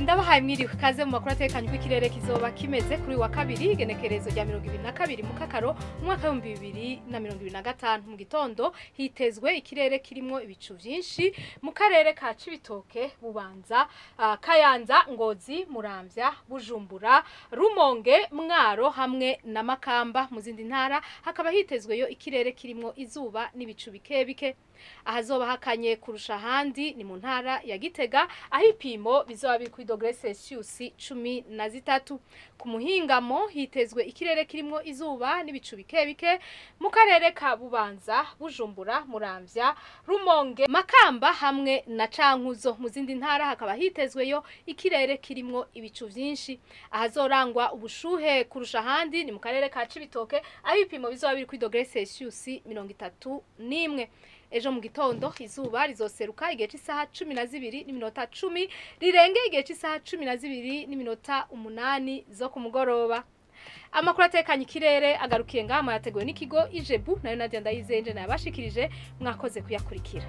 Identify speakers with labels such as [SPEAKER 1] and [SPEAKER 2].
[SPEAKER 1] Ndabahaye mwiriwe kaze mu makuru atekanye ko ikirere kizoba kimeze kuri wa kabiri Igenekerezo rya 2022 mu kakaro umwaka wa 2025 mu gitondo hitezwe ikirere kirimo ibicu vyinshi mu karere ka Cibitoke Bubanza Kayanza Ngozi Muramvya Bujumbura Rumonge Mwaro hamwe na Makamba mu zindi ntara hakaba hitezweyo ikirere kirimo izuba n'ibicu bike ahazoba hakanye kurusha handi ni mu ntara ya Gitega aho ipimo bizoba biri kuri dogere Celsius 13 ku muhingamo hitezwe ikirere kirimo izuba n'ibicu bike mu karere ka Bubanza Bujumbura Muramvya Rumonge Makamba hamwe na Cankuzo mu zindi ntara hakaba hitezweyo ikirere kirimo ibicu vyinshi ahazorangwa ubushuhe kurusha handi ni mu karere ka Cibitoke aho ipimo bizoba biri kuri dogere Celsius 31 Ejo mu gitondo izuba rizoseruka igihe cy'isaha 12:10 rirenge igihe cy'isaha 12:8 zo ku mugoroba. Amakuru atekanye ikirere agarukiye ngaha yateguwe n'ikigo Ijebu nayo Nadia Ndayizenje nabashikirije mwakoze kuyakurikira.